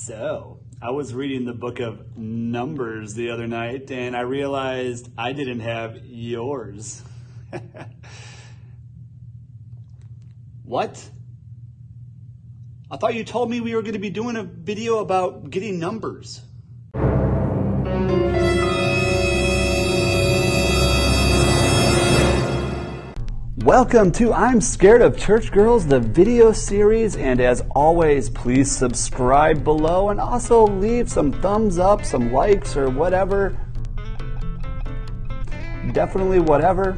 So, I was reading the book of Numbers the other night, and I realized I didn't have yours. What? I thought you told me we were going to be doing a video about getting numbers. Welcome to I'm Scared of Church Girls, the video series, and as always, please subscribe below and also leave some thumbs up, some likes, or whatever. Definitely whatever.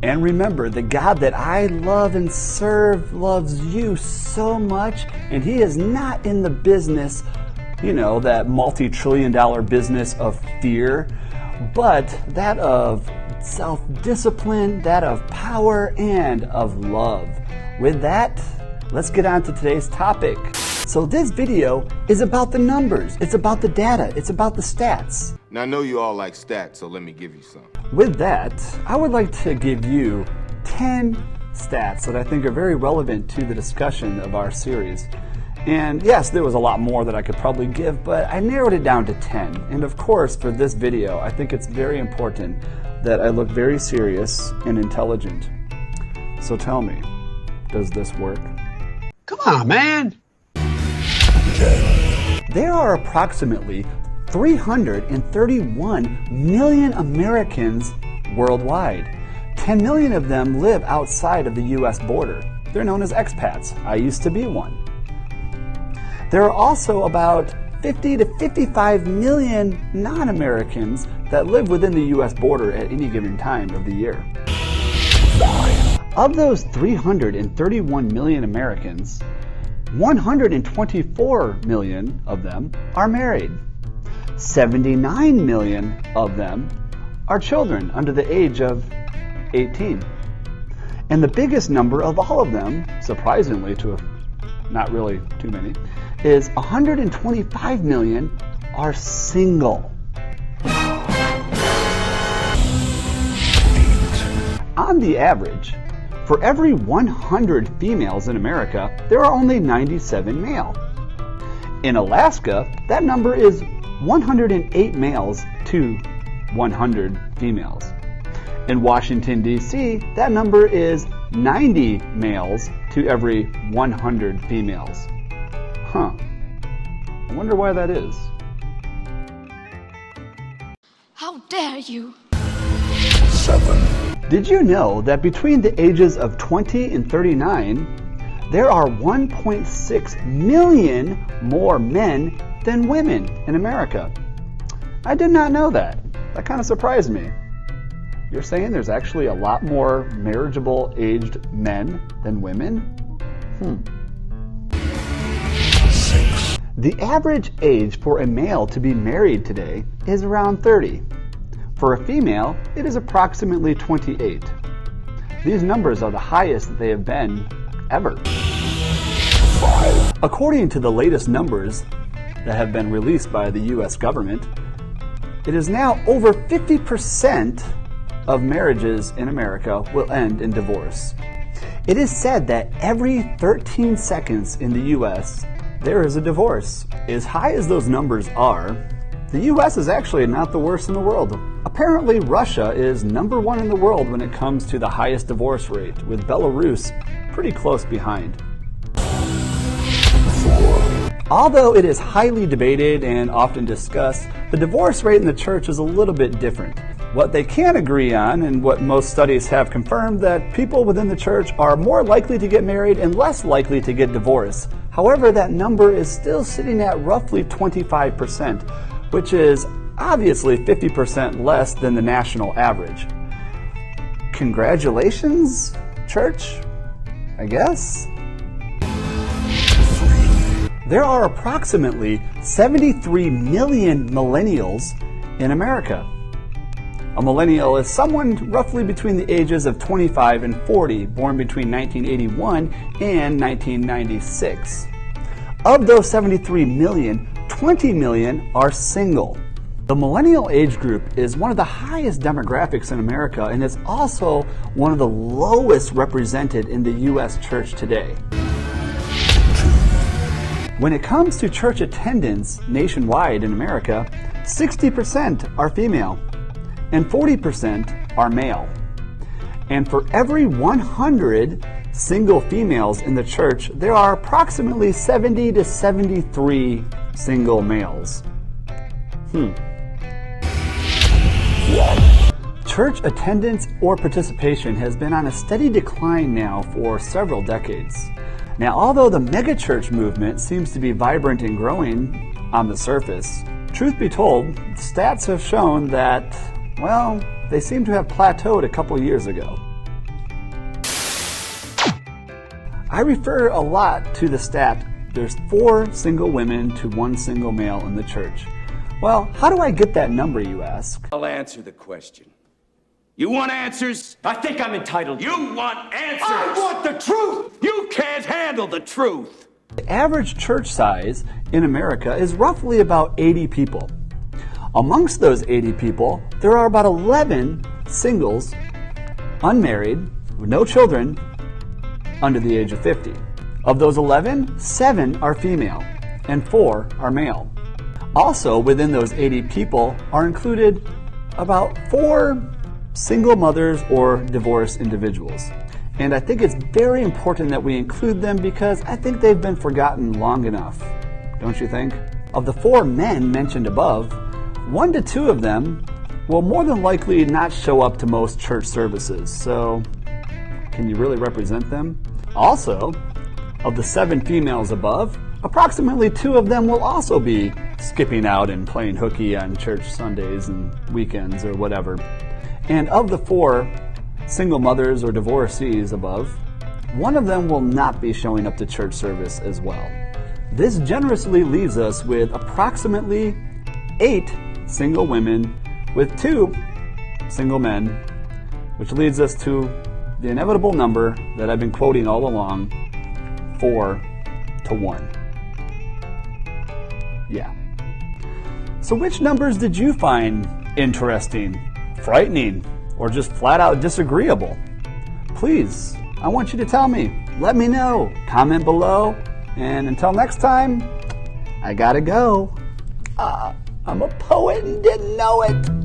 And remember, the God that I love and serve loves you so much, and He is not in the business, that multi-trillion-dollar business of fear, but that of self-discipline, that of power, and of love. With that, let's get on to today's topic. So this video is about the numbers, it's about the data, it's about the stats. Now I know you all like stats, so let me give you some. With that, I would like to give you 10 stats that I think are very relevant to the discussion of our series. And yes, there was a lot more that I could probably give, but I narrowed it down to 10. And of course, for this video, I think it's very important that I look very serious and intelligent. So tell me, does this work? Come on, man! There are approximately 331 million Americans worldwide. 10 million of them live outside of the US border. They're known as expats. I used to be one. There are also about 50 to 55 million non-Americans that live within the US border at any given time of the year. Of those 331 million Americans, 124 million of them are married. 79 million of them are children under the age of 18. And the biggest number of all of them, surprisingly to not really too many, is 125 million are single. On the average, for every 100 females in America, there are only 97 male. In Alaska, that number is 108 males to 100 females. In Washington, D.C., that number is 90 males to every 100 females. Huh. I wonder why that is. How dare you? 7. Did you know that between the ages of 20 and 39, there are 1.6 million more men than women in America? I did not know that. That kind of surprised me. You're saying there's actually a lot more marriageable aged men than women? 6. The average age for a male to be married today is around 30. For a female, it is approximately 28. These numbers are the highest that they have been ever. 5. According to the latest numbers that have been released by the US government, it is now over 50% of marriages in America will end in divorce. It is said that every 13 seconds in the US, there is a divorce. As high as those numbers are, the US is actually not the worst in the world. Apparently, Russia is number one in the world when it comes to the highest divorce rate, with Belarus pretty close behind. 4. Although it is highly debated and often discussed, the divorce rate in the church is a little bit different. What they can agree on, and what most studies have confirmed, that people within the church are more likely to get married and less likely to get divorced. However, that number is still sitting at roughly 25%, which is obviously 50% less than the national average. Congratulations, church, I guess? 3. There are approximately 73 million millennials in America. A millennial is someone roughly between the ages of 25 and 40, born between 1981 and 1996. Of those 73 million, 20 million are single. The millennial age group is one of the highest demographics in America, and is also one of the lowest represented in the U.S. church today. When it comes to church attendance nationwide in America, 60% are female and 40% are male. And for every 100 single females in the church, there are approximately 70 to 73 single males. Church attendance or participation has been on a steady decline now for several decades. Now, although the megachurch movement seems to be vibrant and growing on the surface, truth be told, stats have shown that, well, they seem to have plateaued a couple years ago. I refer a lot to the stat, there's 4 single women to 1 single male in the church. Well, how do I get that number, you ask? I'll answer the question. You want answers? I think I'm entitled. You want answers? I want the truth! You can't handle the truth! The average church size in America is roughly about 80 people. Amongst those 80 people, there are about 11 singles, unmarried, with no children, under the age of 50. Of those 11, 7 are female and 4 are male. Also, within those 80 people are included about 4 single mothers or divorced individuals. And I think it's very important that we include them because I think they've been forgotten long enough. Don't you think? Of the 4 men mentioned above, 1 to 2 of them will more than likely not show up to most church services. So, can you really represent them? Also, of the 7 females above, approximately 2 of them will also be skipping out and playing hooky on church Sundays and weekends or whatever. And of the 4 single mothers or divorcees above, 1 of them will not be showing up to church service as well. This generously leaves us with approximately 8 single women with 2 single men, which leads us to the inevitable number that I've been quoting all along, 4 to 1. Yeah. So which numbers did you find interesting, frightening, or just flat out disagreeable? Please, I want you to tell me. Let me know. Comment below. And until next time, I gotta go. I'm a poet and didn't know it.